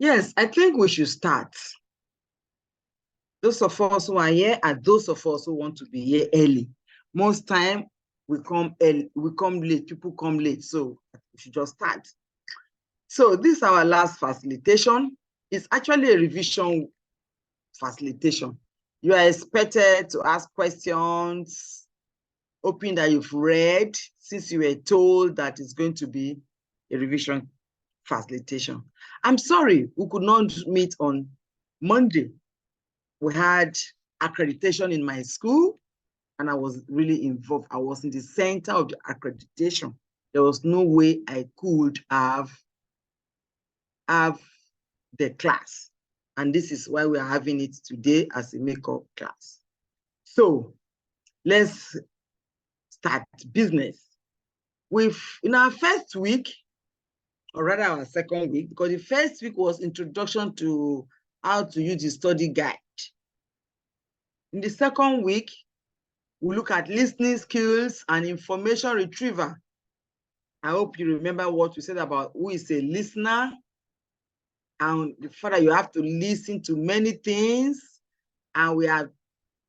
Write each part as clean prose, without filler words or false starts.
Yes, I think we should start. Those of us who are here and those of us who want to be here early. Most time we come early, we come late, people come late, so we should just start. So this is our last facilitation. It's actually a revision facilitation. You are expected to ask questions, hoping that you've read, since you were told that it's going to be a revision facilitation. I'm sorry, we could not meet on Monday. We had accreditation in my school, and I was really involved. I was in the center of the accreditation. There was no way I could have the class. And this is why we are having it today as a makeup class. So let's start business. In our first week, or rather our second week, because the first week was introduction to how to use the study guide. In the second week, we look at listening skills and information retrieval. I hope you remember what we said about who is a listener, and the fact that you have to listen to many things. And we have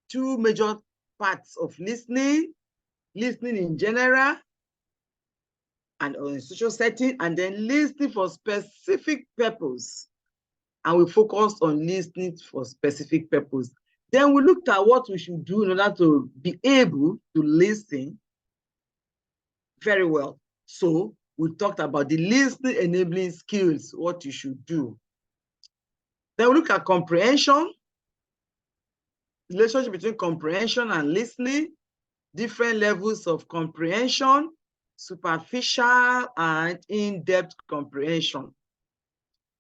two major parts of listening in general and in social setting, and then listening for specific purpose. And we focused on listening for specific purpose. Then we looked at what we should do in order to be able to listen very well. So we talked about the listening enabling skills, what you should do. Then we look at comprehension, relationship between comprehension and listening, different levels of comprehension, superficial and in-depth comprehension.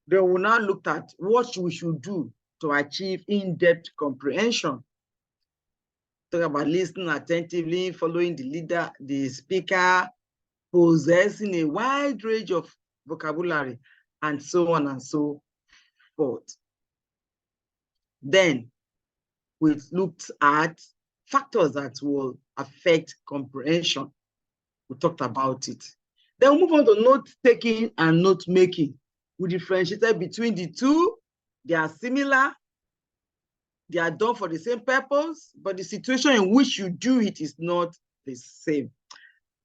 Then we now looked at what we should do to achieve in-depth comprehension. Talk about listening attentively, following the leader, the speaker, possessing a wide range of vocabulary, and so on and so forth. Then we looked at factors that will affect comprehension. We talked about it. Then we move on to note-taking and note-making. We differentiated between the two. They are similar. They are done for the same purpose, but the situation in which you do it is not the same.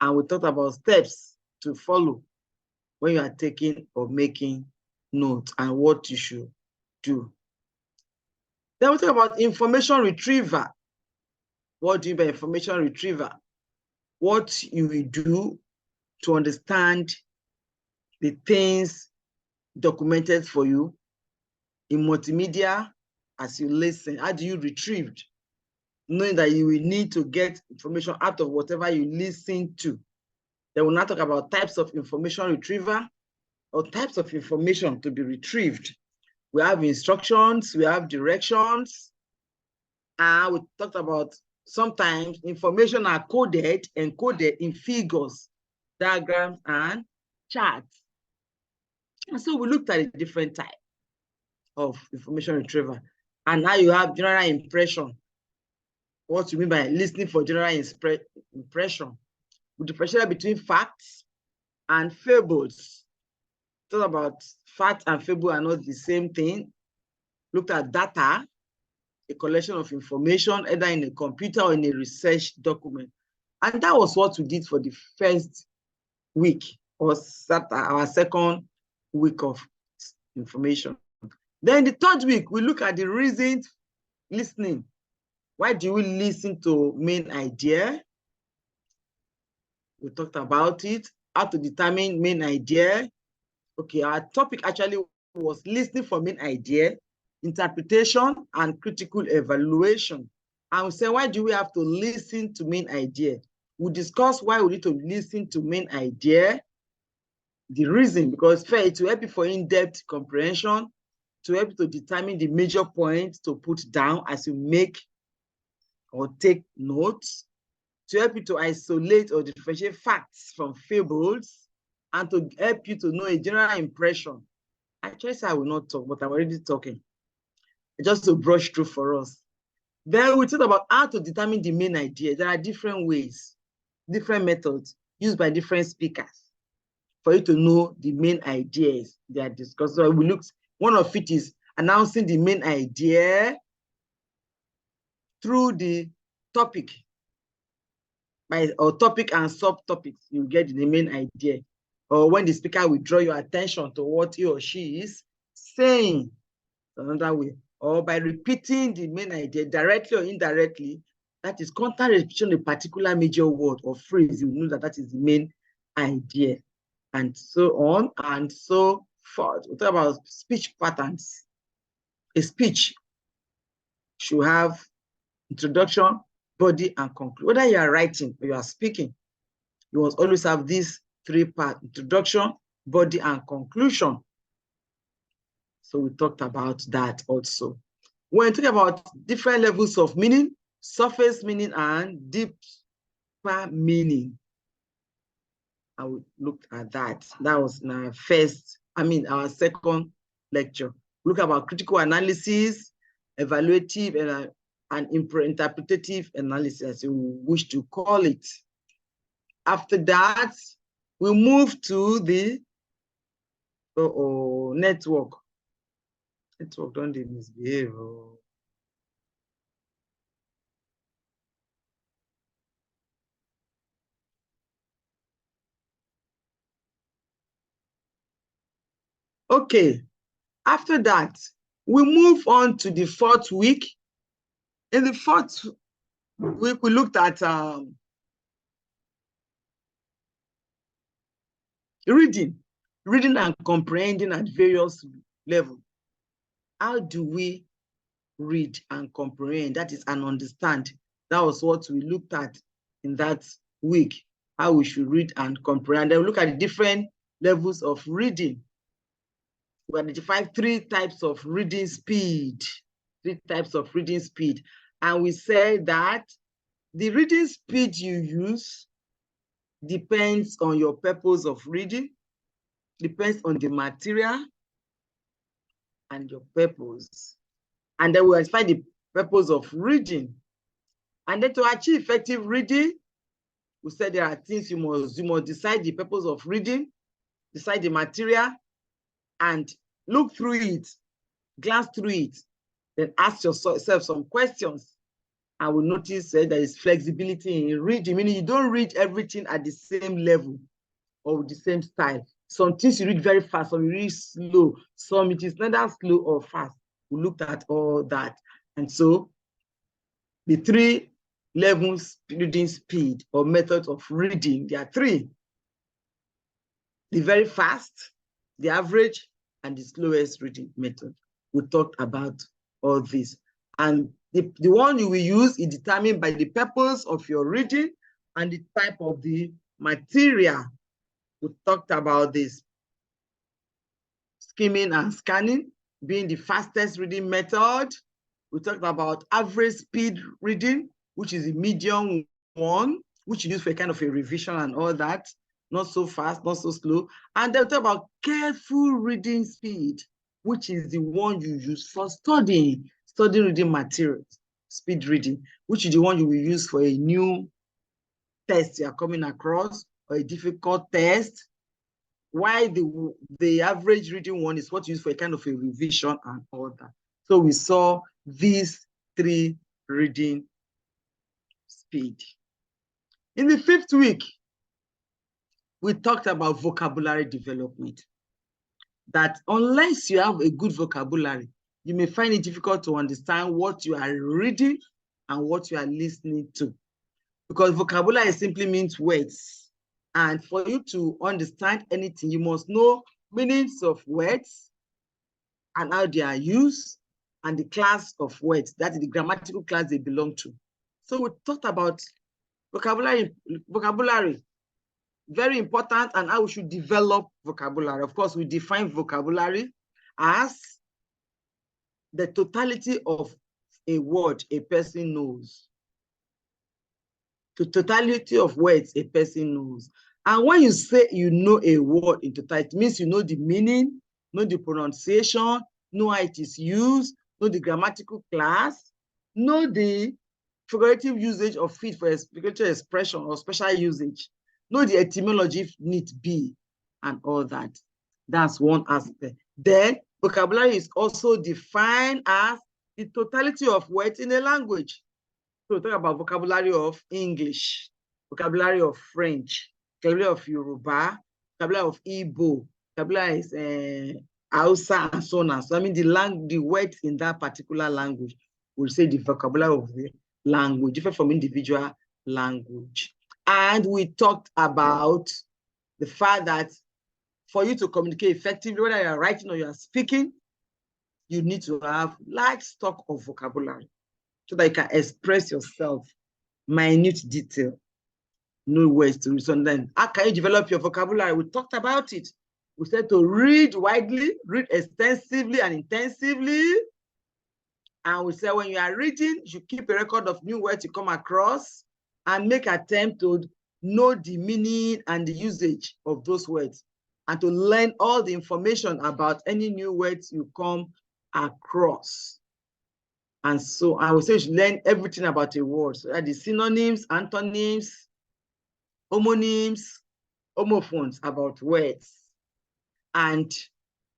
And we talked about steps to follow when you are taking or making notes and what you should do. Then we talk about information retrieval. What do you mean by information retrieval? What you will do to understand the things documented for you in multimedia as you listen. How do you retrieve? Knowing that you will need to get information out of whatever you listen to. Then we'll now talk about types of information retrieval or types of information to be retrieved. We have instructions, we have directions, and we talked about sometimes information are coded and encoded in figures, diagrams, and charts. And so we looked at a different type of information retrieval. And now you have general impression. What you mean by listening for general impression? We differentiate between facts and fables. Talk about fact and fable are not the same thing. Looked at data, a collection of information, either in a computer or in a research document. And that was what we did for the first week, or our second week of information. Then the third week, we look at the reasons listening. Why do we listen to main idea? We talked about it, how to determine main idea. Okay, our topic actually was listening for main idea, interpretation, and critical evaluation. And we said, why do we have to listen to main idea? We discussed why we need to listen to main idea, the reason, because first, to help you for in-depth comprehension, to help you to determine the major points to put down as you make or take notes, to help you to isolate or differentiate facts from fables, and to help you to know a general impression. Actually, I will not talk, but I'm already talking. Just to brush through for us. Then we talk about how to determine the main idea. There are different ways, different methods used by different speakers for you to know the main ideas they are discussed. So we looked One of it is announcing the main idea through the topic, or topic and subtopics. You get the main idea. Or when the speaker will draw your attention to what he or she is saying, another way. Or by repeating the main idea directly or indirectly, that is constant repetition of a particular major word or phrase, you know that that is the main idea, and so on and so forth. We talk about speech patterns. A speech should have introduction, body, and conclusion. Whether you are writing or you are speaking, you must always have these three parts: introduction, body, and conclusion. So we talked about that also. When we talk about different levels of meaning, surface meaning and deeper meaning, I would look at that. That was in our our second lecture. Look about critical analysis, evaluative, and interpretative analysis, as you wish to call it. After that, we move to the network. Network, don't they misbehave? Okay, after that, we move on to the fourth week. In the fourth week, we looked at reading and comprehending at various levels. How do we read and comprehend? That is, and understand. That was what we looked at in that week, how we should read and comprehend. Then we look at the different levels of reading. We identified three types of reading speed. And we said that the reading speed you use depends on your purpose of reading, depends on the material and your purpose. And then we identify the purpose of reading. And then to achieve effective reading, we said there are things you must decide the purpose of reading, decide the material, and look through it, glance through it, then ask yourself some questions. And we notice that there is flexibility in reading, meaning you don't read everything at the same level or with the same style. Some things you read very fast, some you read slow, some it is neither slow or fast. We looked at all that. And so the three levels reading speed or methods of reading, there are three: the very fast, the average, and the slowest reading method. We talked about all this. And the one you will use is determined by the purpose of your reading and the type of the material. We talked about this. Skimming and scanning being the fastest reading method. We talked about average speed reading, which is the medium one, which you use for a kind of a revision and all that. Not so fast, not so slow. And then we talk about careful reading speed, which is the one you use for studying reading materials, speed reading, which is the one you will use for a new test you are coming across or a difficult test. Why the average reading one is what you use for a kind of a revision and all that. So we saw these three reading speed. In the fifth week, we talked about vocabulary development. That unless you have a good vocabulary, you may find it difficult to understand what you are reading and what you are listening to. Because vocabulary simply means words. And for you to understand anything, you must know meanings of words and how they are used and the class of words, that is the grammatical class they belong to. So we talked about vocabulary, very important, and how we should develop vocabulary. Of course, we define vocabulary as the totality of a word a person knows. The totality of words a person knows. And when you say you know a word in totality, it means you know the meaning, know the pronunciation, know how it is used, know the grammatical class, know the figurative usage of it for a spiritual expression or special usage, know the etymology if need be, and all that. That's one aspect. Then Vocabulary is also defined as the totality of words in a language. So we talk about vocabulary of English, vocabulary of French, vocabulary of Yoruba, vocabulary of Igbo, vocabulary is Hausa, and so on and so. I mean, the words in that particular language, we'll say the vocabulary of the language, different from individual language. And we talked about the fact that for you to communicate effectively, whether you're writing or you're speaking, you need to have large stock of vocabulary so that you can express yourself, minute detail, no words to use. And then how can you develop your vocabulary? We talked about it. We said to read widely, read extensively and intensively. And we said when you are reading, you keep a record of new words you come across and make attempt to know the meaning and the usage of those words, and to learn all the information about any new words you come across. And so I would say you should learn everything about a word. So that the synonyms, antonyms, homonyms, homophones about words. And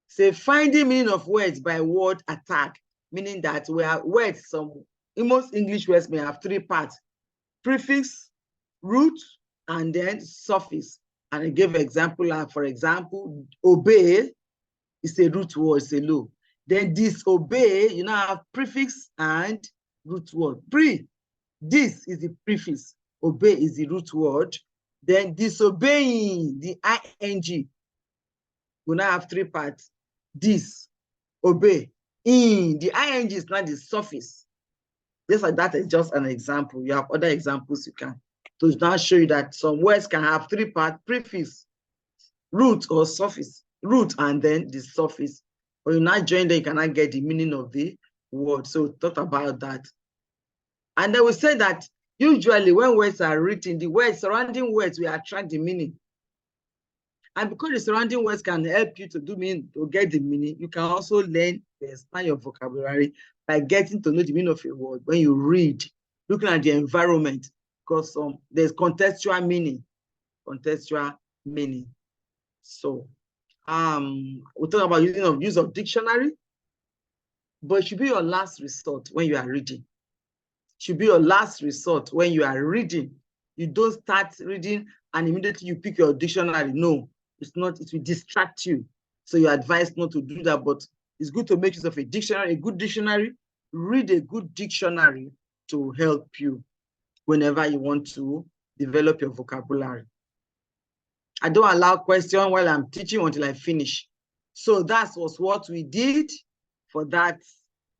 say finding meaning of words by word attack, meaning that we have words, in most English words may have three parts: prefix, root, and then suffix. And I gave an example, for example, obey is a root word, it's a low. Then disobey, you now have prefix and root word. This is the prefix, obey is the root word. Then disobeying, the ing, we now have three parts: dis, obey, in. The ing is not the suffix. That is just an example. You have other examples you can. To now show you that some words can have three parts: prefix, root or suffix, root and then the suffix. When you now join them, you cannot get the meaning of the word. So we talked about that. And then we say that usually when words are written, the words, surrounding words will attract the meaning. And because the surrounding words can help you to get the meaning, you can also learn to expand your vocabulary by getting to know the meaning of a word when you read, looking at the environment, because there's contextual meaning. So we talk about use of dictionary, but it should be your last resort when you are reading. It should be your last resort when you are reading. You don't start reading and immediately you pick your dictionary. No, it's not. It will distract you. So you're advised not to do that, but it's good to make use of a dictionary, a good dictionary. Read a good dictionary to help you whenever you want to develop your vocabulary. I don't allow questions while I'm teaching until I finish. So that was what we did for that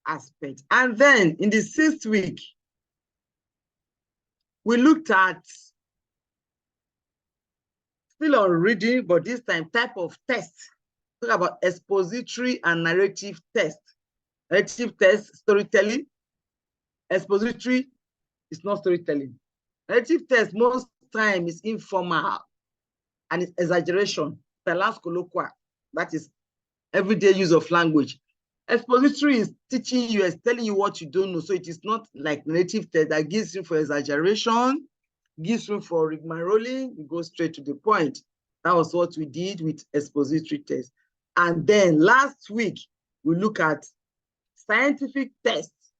aspect. And then in the 6th week, we looked at, still on reading, but this time type of test. Talk about expository and narrative test. Narrative test, storytelling. Expository is not storytelling. Narrative test most time is informal and it's exaggeration, talents colloquial, that is everyday use of language. Expository is teaching you, is telling you what you don't know. So it is not like narrative test that gives room for exaggeration, gives room for rigmarolling, you go straight to the point. That was what we did with expository test. And then last week, we look at scientific tests.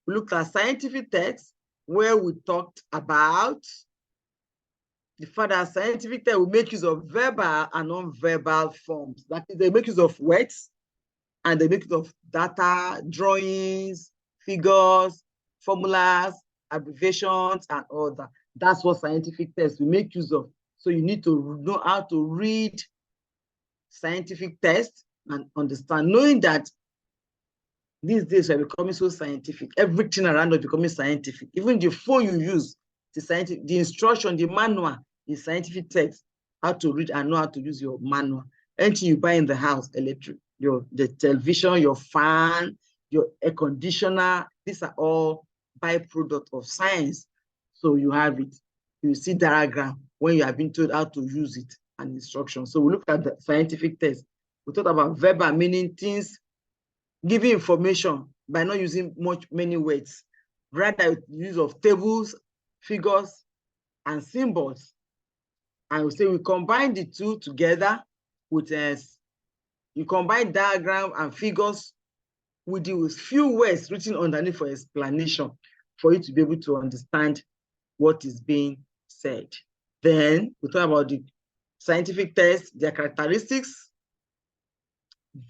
We looked at scientific tests where we talked about the fact that scientific tests will make use of verbal and non-verbal forms. That is, they make use of words and they make use of data, drawings, figures, formulas, abbreviations, and all that. That's what scientific tests will make use of. So you need to know how to read scientific tests and understand, knowing that these days we're becoming so scientific. Everything around us is becoming scientific. Even the phone you use, the instruction, the manual is scientific text. How to read and know how to use your manual. Anything you buy in the house, electric, the television, your fan, your air conditioner, these are all byproduct of science. So you have it. You see diagram when you have been told how to use it and instructions. So we look at the scientific test. We talked about verbal, meaning things, giving information by not using many words, rather use of tables, figures, and symbols. And we say we combine the two together with You combine diagram and figures with the few words written underneath for explanation for you to be able to understand what is being said. Then we talk about the scientific tests, their characteristics,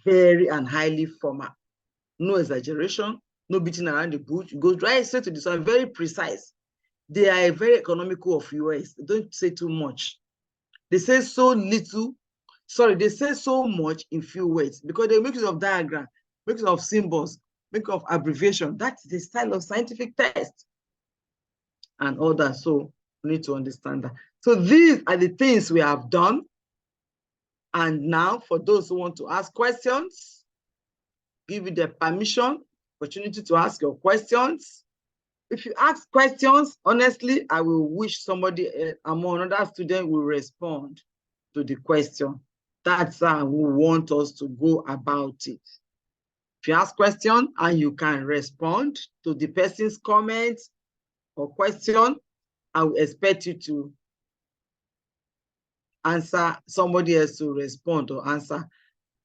very and highly formal. No exaggeration, no beating around the bush. You go right straight to this one, very precise. They are very economical of US. They don't say too much. They say so little, they say so much in few words because they make use of diagram, make use of symbols, make use of abbreviation. That's the style of scientific test and all that. So we need to understand that. So these are the things we have done. And now for those who want to ask questions, give you the permission, opportunity to ask your questions. If you ask questions, honestly, I will wish somebody among another student will respond to the question. That's how we want us to go about it. If you ask question and you can respond to the person's comments or question, I will expect you to answer, somebody else to respond or answer.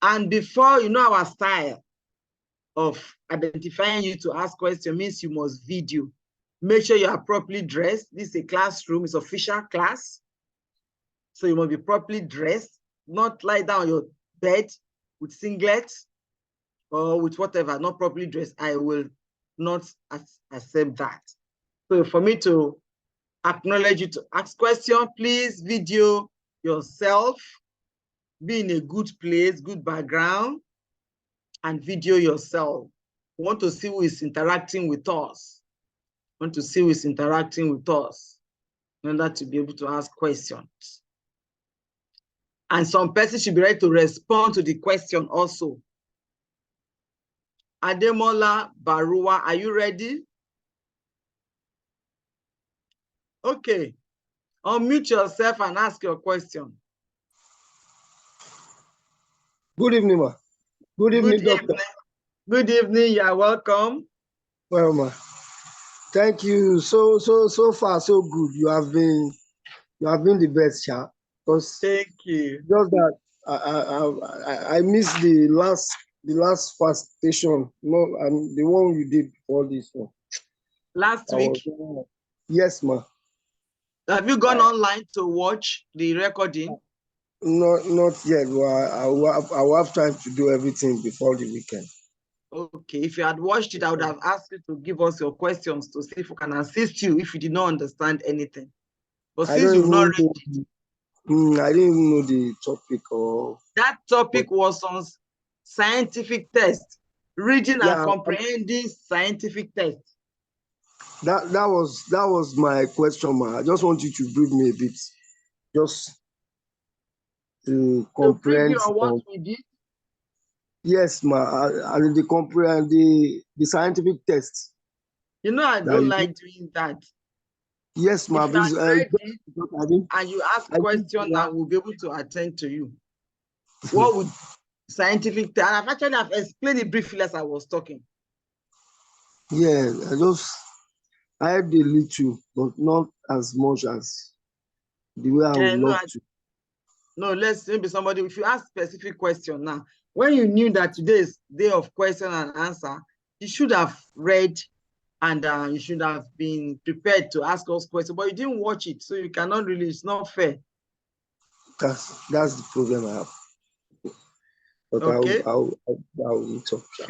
And before, you know, our style of identifying you to ask question means you must video. Make sure you are properly dressed. This is a classroom, it's official class. So you must be properly dressed, not lie down on your bed with singlets or with whatever, not properly dressed. I will not accept that. So for me to acknowledge you to ask question, please video yourself, be in a good place, good background, and video yourself. We want to see who is interacting with us. We want to see who is interacting with us in order to be able to ask questions. And some person should be ready to respond to the question also. Ademola Barua, are you ready? Okay. Unmute yourself and ask your question. Good evening, ma. Good evening, doctor. Good evening. You are welcome. Well, ma. Thank you. So far, so good. You have been the best, Sha. Thank you. Just that I missed the last facilitation. No, and the one you did before this one. Last week? Yes, ma. Have you gone online to watch the recording? Not yet. Well, I will have time to do everything before the weekend. Okay, if you had watched it, I would have asked you to give us your questions to see if we can assist you if you did not understand anything. But since you've not read it, I didn't even know the topic or that topic was on scientific test, reading and comprehending scientific test. That was my question, ma. I just want you to brief me a bit, just to comprehend. So what we did. Yes, ma. And the comprehend the scientific test. You know, I don't like doing that. Yes, ma. If you are ready and you ask questions, I will be able to attend to you. What would scientific test? And I've explained it briefly as I was talking. Yeah, I had a little, but not as much as the way I would love to. No, let's maybe somebody, if you ask specific question now, when you knew that today is day of question and answer, you should have read and you should have been prepared to ask us questions, but you didn't watch it, so you cannot really, it's not fair. That's the problem I have. But okay. I'll talk. If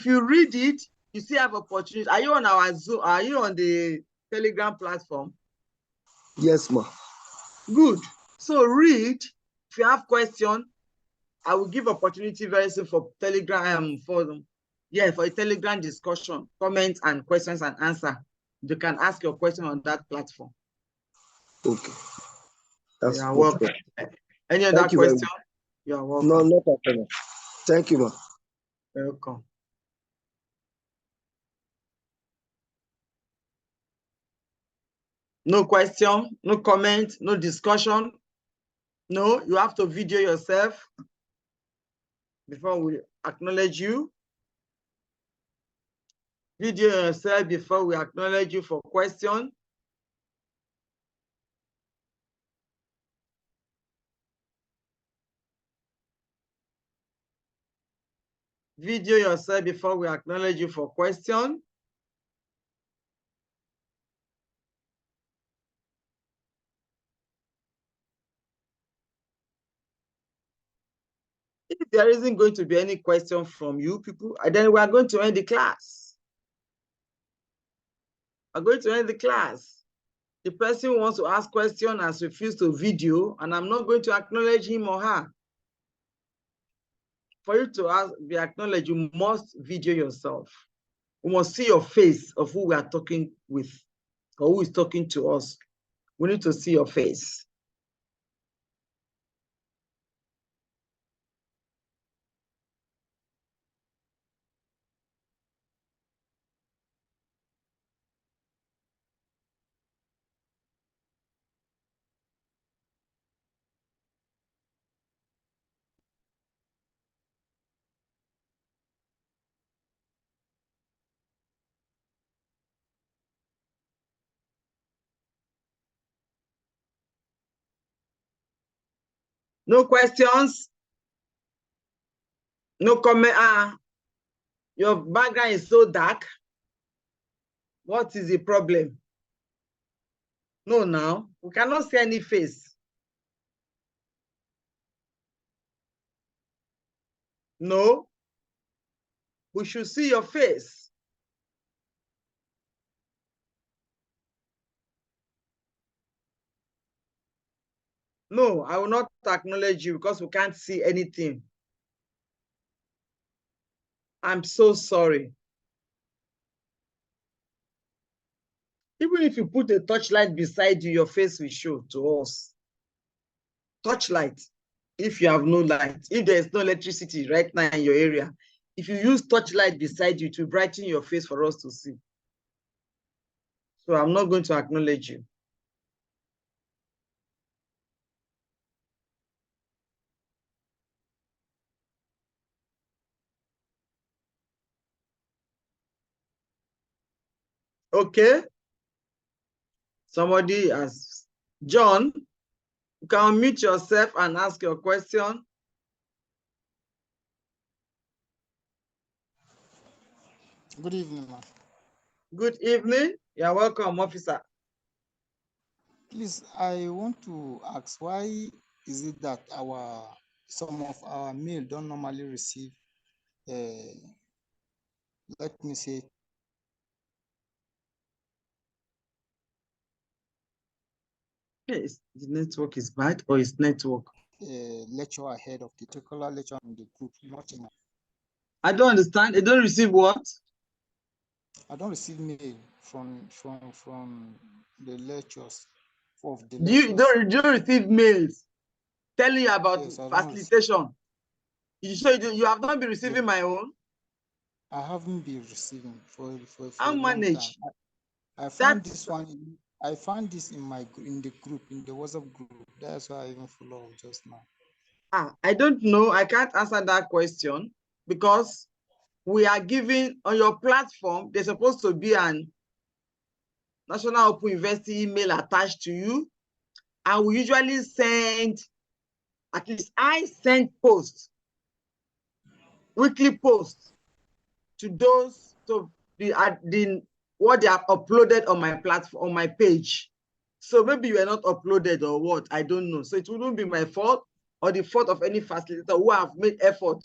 you read it, you still have opportunity. Are you on our Zoom? Are you on the Telegram platform? Yes, ma. Good. So read. If you have questions, I will give opportunity very soon for Telegram for a Telegram discussion, comments and questions and answer. You can ask your question on that platform. Okay. You are welcome. Any other question? You are welcome. No, not at all. Thank you, ma. Welcome. No question, no comment, no discussion. No, you have to video yourself before we acknowledge you. Video yourself before we acknowledge you for question. video yourself before we acknowledge you for question. If there isn't going to be any question from you people, then we are going to end the class. We're going to end the class. The person who wants to ask question has refused to video, and I'm not going to acknowledge him or her. For you to be acknowledged, you must video yourself. We must see your face of who we are talking with or who is talking to us. We need to see your face. No questions? No comment? Your background is so dark. What is the problem? No, now. We cannot see any face. No. We should see your face. No, I will not acknowledge you because we can't see anything. I'm so sorry. Even if you put a torchlight beside you, your face will show to us. Torchlight, if you have no light, if there is no electricity right now in your area, if you use torchlight beside you, it will brighten your face for us to see. So I'm not going to acknowledge you. Okay. Somebody has, John, you can unmute yourself and ask your question. Good evening, ma'am. Good evening. You're welcome, officer. Please, I want to ask, why is it that some of our mail don't normally receive, let me say, Yes, the network is bad or it's network? lecture ahead of the particular lecture in the group, not in my. I don't understand. They don't receive what? I don't receive mail from the lectures of the Do you don't receive mails telling you about Yes, facilitation? You have not been receiving my own? I haven't been receiving for I'll a long manage. time. I found this one. I found this in the group, in the WhatsApp group. That's why I even follow up just now. I don't know. I can't answer that question because we are giving on your platform. There's supposed to be an National Open University email attached to you, and we usually send. At least I send posts, weekly posts, to those what they have uploaded on my platform, on my page. So maybe you are not uploaded or what, I don't know. So it wouldn't be my fault or the fault of any facilitator who have made effort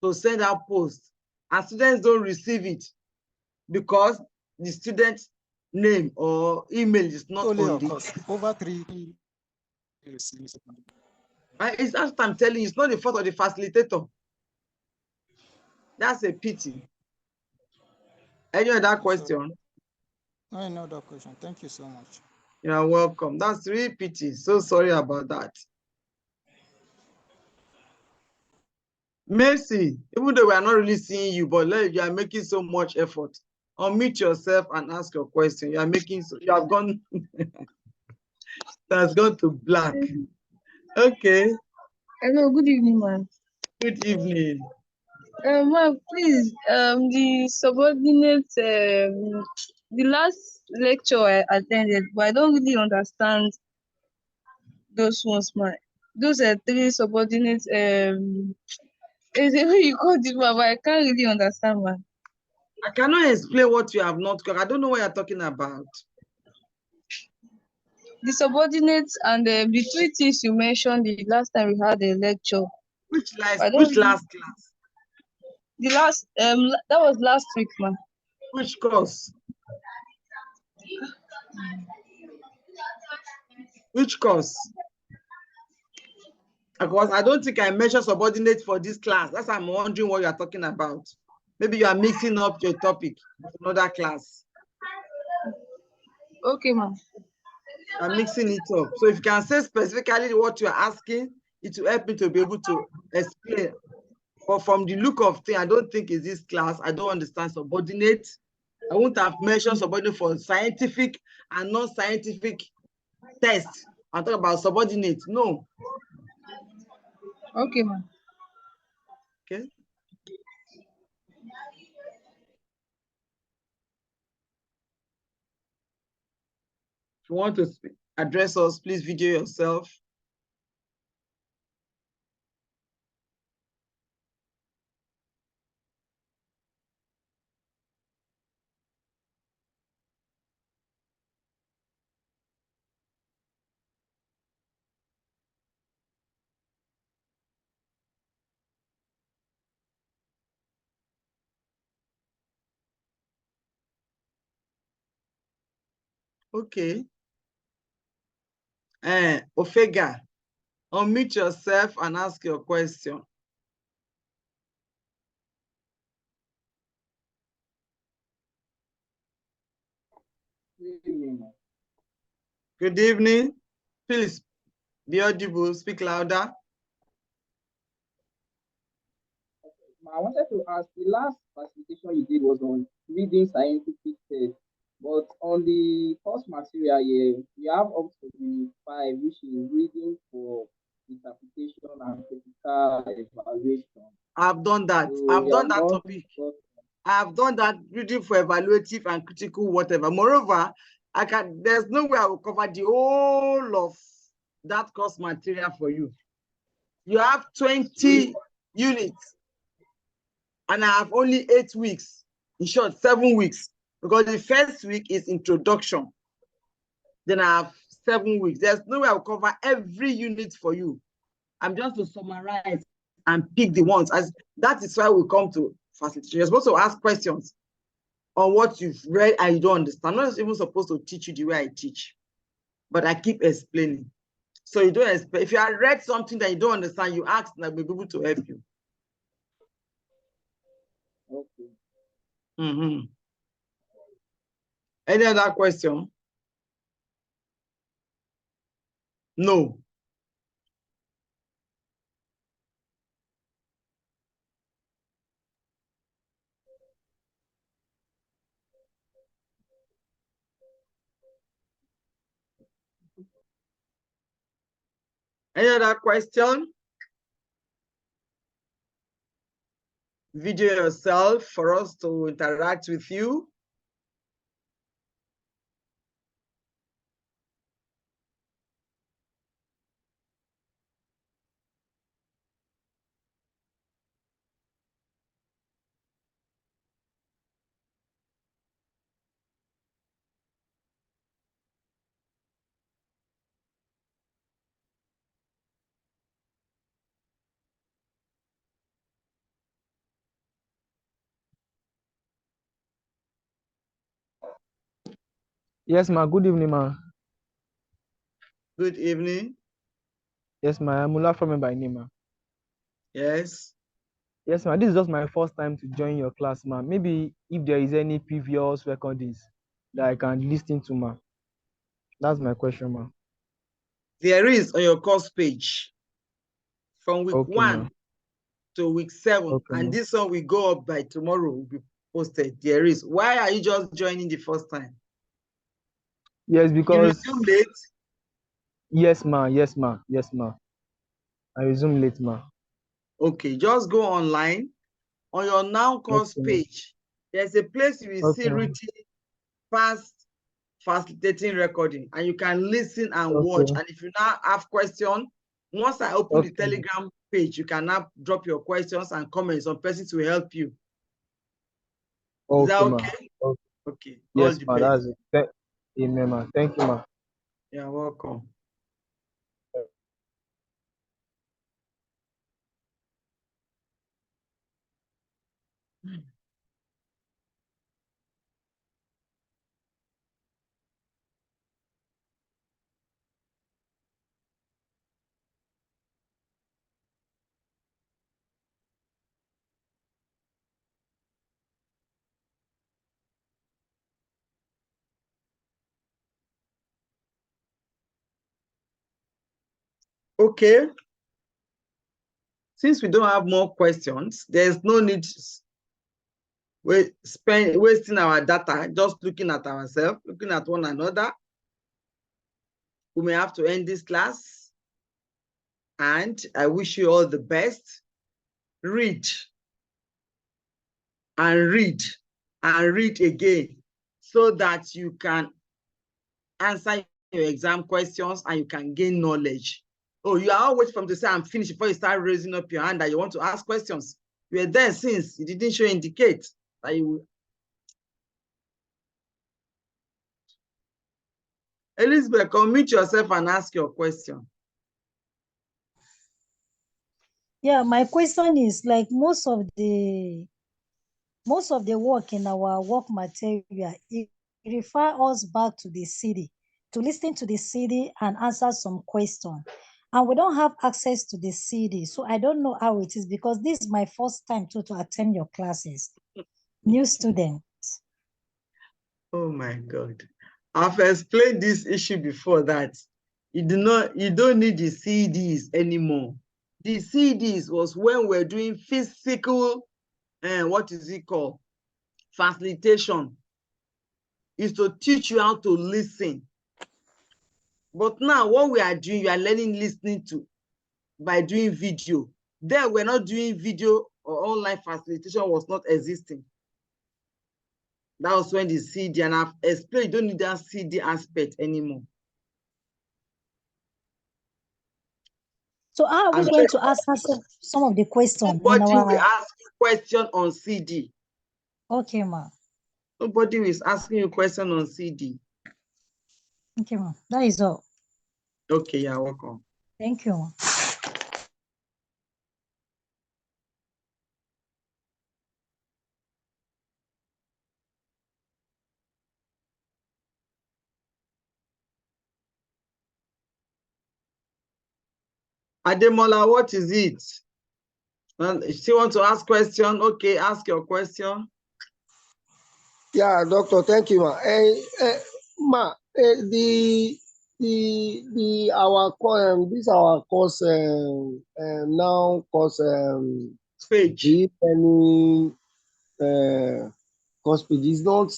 to send out posts and students don't receive it because the student's name or email is not Only on of the. course, over 3 received. It's that I'm telling you, it's not the fault of the facilitator. That's a pity. Any other question? No, another question. Thank you so much. You're welcome. That's really pity. So sorry about that. Mercy, even though we are not really seeing you, but you are making so much effort. Unmute yourself and ask your question. You are making you have gone that's gone to black. Okay. Hello, good evening, ma'am. Good evening. Ma'am, please, the subordinate, the last lecture I attended, but I don't really understand those ones, ma'am. Those are three subordinate There's a way you called it, but I can't really understand, man. I cannot explain what you have not got. I don't know what you're talking about. The subordinates and the three things you mentioned the last time we had a lecture. Which last I don't. class? The last that was last week, man. Which course? Which course? Because I don't think I mentioned subordinate for this class. That's why I'm wondering what you're talking about. Maybe you are mixing up your topic with another class. Okay, man. I'm mixing it up. So if you can say specifically what you're asking, it will help me to be able to explain. But from the look of things, I don't think it's this class. I don't understand subordinate. I won't have mentioned subordinate for scientific and non-scientific tests. I'm talking about subordinate. No. Okay, man. Okay. If you want to address us, please video yourself. Okay. Ofega, unmute yourself and ask your question. Good evening. Please be audible, speak louder. I wanted to ask, the last facilitation you did was on reading scientific text, but on the course material here, we have up to Unit 5, which is reading for interpretation and critical evaluation. I've done that. So I've done that topic. I've done that reading for evaluative and critical whatever. Moreover, there's no way I will cover the whole of that course material for you. You have 20 units and I have only 8 weeks. In short, 7 weeks. Because the first week is introduction. Then I have 7 weeks. There's no way I'll cover every unit for you. I'm just to summarize and pick the ones. As that is why we come to facilitation. You're supposed to ask questions on what you've read and you don't understand. I'm not even supposed to teach you the way I teach, but I keep explaining. So you don't expect, if you have read something that you don't understand, you ask and I'll be able to help you. Okay. Mm-hmm. Any other question? No. Any other question? Video yourself for us to interact with you. Yes, ma. Good evening, ma. Good evening. Yes, ma. I'm Mula from by name, ma. Yes. Yes, ma. This is just my first time to join your class, ma. Maybe if there is any previous recordings that I can listen to, ma. That's my question, ma. There is on your course page from week Okay, 1 ma. to week 7, Okay, and ma. this one will go up by tomorrow, will be posted. There is. Why are you just joining the first time? Yes, because You resume late? yes, ma. Yes, ma. Yes, ma. I resume late, ma. Okay, just go online. On your NOUN course Okay, page, there's a place you will see okay, written past facilitating recording, and you can listen and watch. okay, And if you now have questions, Once I open the Okay. Telegram page, you can now drop your questions and comments. Some persons will help you. Is that Okay, ma. okay? Okay. Okay. All Yes, the ma. best. That's it. Amen, ma. Thank you, ma. You're welcome. Okay. Since we don't have more questions, there's no need wasting our data, just looking at ourselves, looking at one another. We may have to end this class. And I wish you all the best. Read and read and read again so that you can answer your exam questions and you can gain knowledge. Oh, you are always from to say I'm finished before you start raising up your hand that you want to ask questions. You were there since you didn't show indicate that you will. Elizabeth, unmute yourself and ask your question. Yeah, my question is like most of the work in our work material, it refer us back to the city, to listen to the city and answer some question. And we don't have access to the city. So I don't know how it is because this is my first time to attend your classes. New student. Oh my God. I've explained this issue before that you don't need the CDs anymore. The CDs was when we're doing physical, what is it called? Facilitation. Is to teach you how to listen. But now what we are doing, you are learning listening to by doing video. Then we're not doing video or online facilitation was not existing. That was when the CD, and I've explained, you don't need that CD aspect anymore. So how are we going to ask some of the questions? Nobody will ask you question on CD. Okay, ma. Nobody is asking you question on CD. Okay, ma. That is all. Okay, you're welcome. Thank you, ma. Ademola, what is it? Still want to ask question? Okay, ask your question. Yeah, doctor, thank you, ma. Our course now course Page. the any course page is not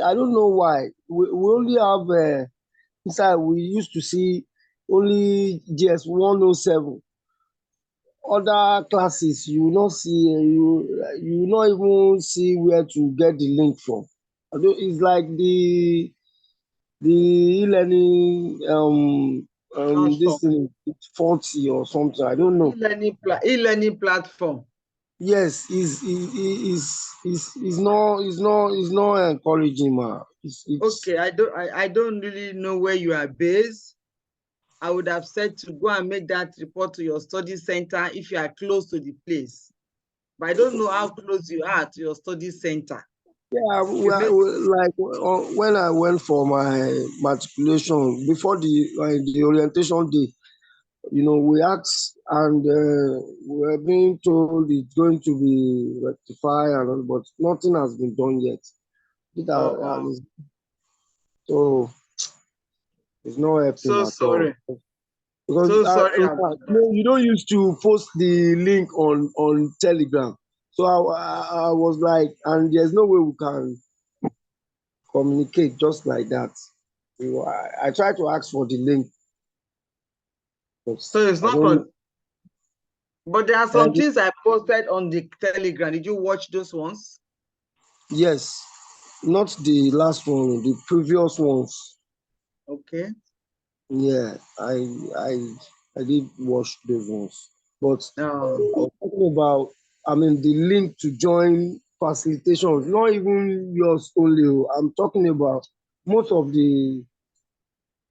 I don't know why we only have inside we used to see only Gst107. Other classes you will not see you will not even see where to get the link from. Although it's like the e-learning this thing is faulty or something. I don't know. E-learning platform. Yes, is not encouraging, ma. It's, okay, I don't really know where you are based. I would have said to go and make that report to your study center if you are close to the place. But I don't know how close you are to your study center. Yeah, like when I went for my matriculation before the orientation day, you know, we asked and we were being told it's going to be rectified, but nothing has been done yet. So it's not helping So at all. sorry. Because so sorry. you don't used to post the link on Telegram. So I was like, and there's no way we can communicate just like that. You know, I tried to ask for the link. So it's not on. But there are some things I posted on the Telegram. Did you watch those ones? Yes, not the last one, the previous ones. Okay. Yeah, I I did watch those ones. But I Oh, was talking about, I mean, the link to join facilitation, not even yours only. I'm talking about most of the,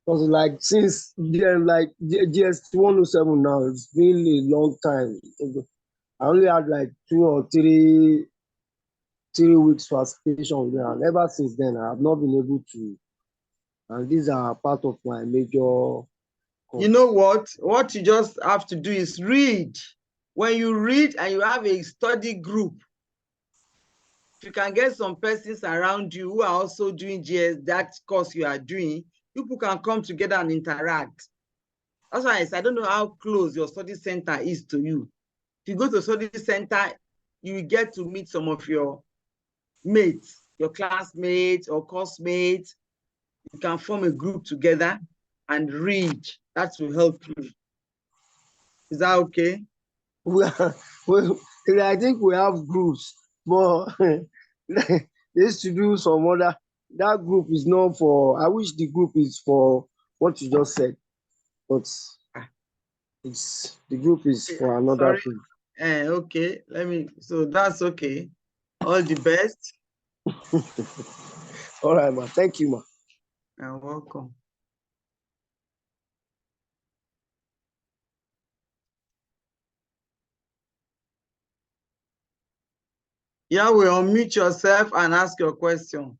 because like since like Gst107 now, it's been a long time. I only had like 2 or 3 weeks facilitation with them, and ever since then I have not been able to. And these are part of my major you course. know what? What you just have to do is read. When you read and you have a study group, if you can get some persons around you who are also doing that course you are doing, people can come together and interact. That's why I don't know how close your study center is to you. If you go to study center, you will get to meet some of your mates, your classmates or course mates. You can form a group together and read. That will help you. Is that okay? I think we have groups, but they used to do some other. That group is not for. I wish the group is for what you just said, but the group is for another Sorry. thing. Okay. So that's okay. All the best. All right, ma. Thank you, ma. You're welcome. Yeah, will unmute yourself and ask your question.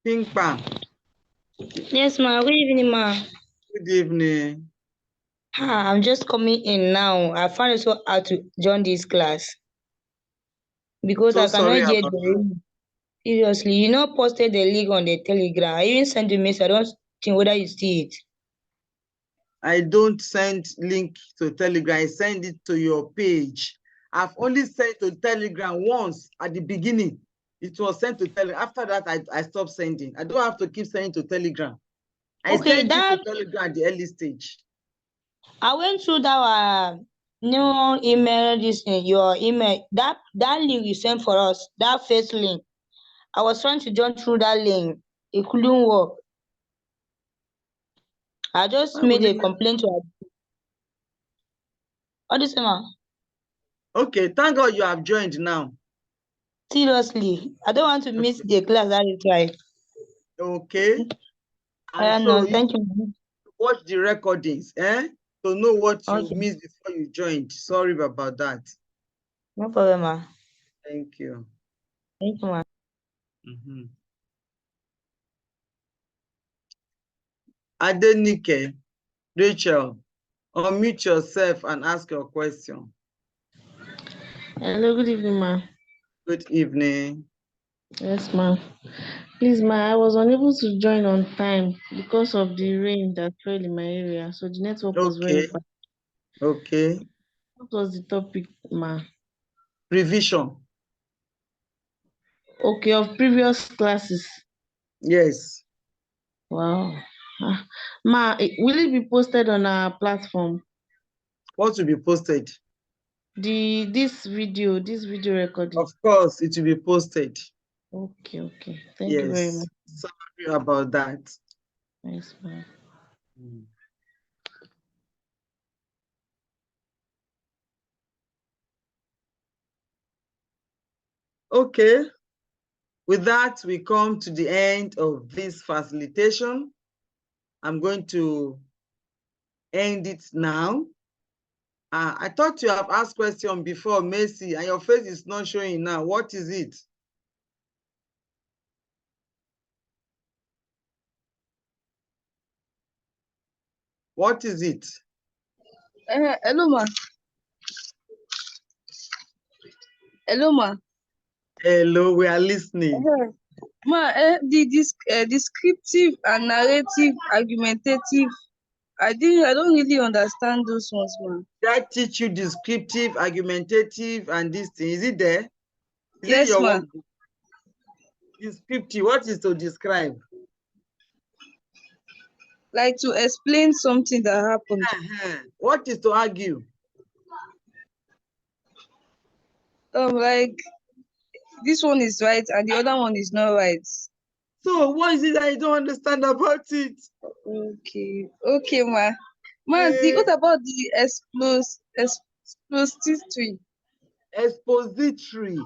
Ping Pam. Yes, ma. Good evening, ma. Good evening. I'm just coming in now. I found it so hard to join this class because So I sorry cannot get about the that. link. Seriously, you know, posted the link on the Telegram. I even sent a message. I don't think whether you see it. I don't send link to Telegram. I send it to your page. I've only sent to Telegram once at the beginning. It was sent to Telegram. After that, I stopped sending. I don't have to keep sending to Telegram. I Okay, sent it to that Telegram at the early stage. I went through that new email, your email, that link you sent for us, that first link. I was trying to join through that link. It couldn't work. I just Why will made a it- complaint to her. What is it, ma? Okay, thank God you have joined now. Seriously, I don't want to miss Okay. the class. That is why. Okay. And so No, you thank you. watch the recordings, to know what you Okay, missed before you joined. Sorry about that. no problem, ma. Thank you. Thank you, ma. Adenike, Rachel, unmute yourself and ask your question. Hello, good evening, ma. Good evening. Yes, ma. Please, ma, I was unable to join on time because of the rain that fell in my area. So the network was very Okay. bad. Okay. What was the topic, ma? Revision. Okay, of previous classes. Yes. Wow. Ma, will it be posted on our platform? What will be posted? This video recording. Of course, it will be posted. Okay. Thank you very Yes. much. Sorry about that. Yes, ma. Okay. With that, we come to the end of this facilitation. I'm going to end it now. I thought you have asked question before, Messi, and your face is not showing now. What is it? What is it? Hello, ma. Hello, ma. Hello, we are listening. Ma, the descriptive and narrative, argumentative, I don't really understand those ones, ma. Did I teach you descriptive, argumentative, and this thing? Is it there? Is it Yes, your ma. workbook? Descriptive, what is to describe? Like to explain something that happened. What is to argue? Like this one is right and the other one is not right. So what is it that you don't understand about it? Okay, ma. Man, what The about the expository? expository.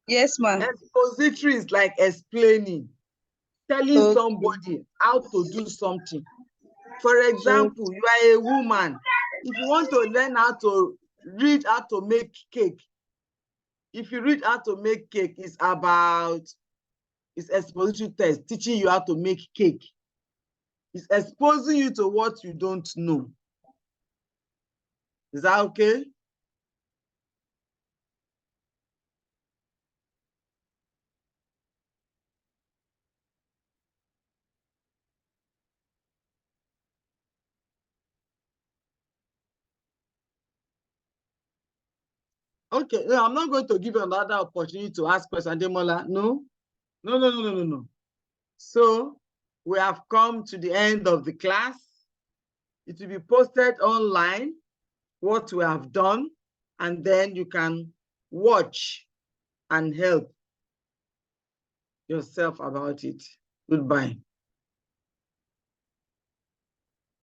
Yes, ma'am. Expository is like explaining, telling Okay. somebody how to do something. For Okay. example, you are a woman. If you want to learn how to read how to make cake, if you read how to make cake, it's expository test, teaching you how to make cake. It's exposing you to what you don't know. Is that okay? Okay, no, I'm not going to give you another opportunity to ask questions, Demola. No. So we have come to the end of the class. It will be posted online, what we have done, and then you can watch and help yourself about it. Goodbye.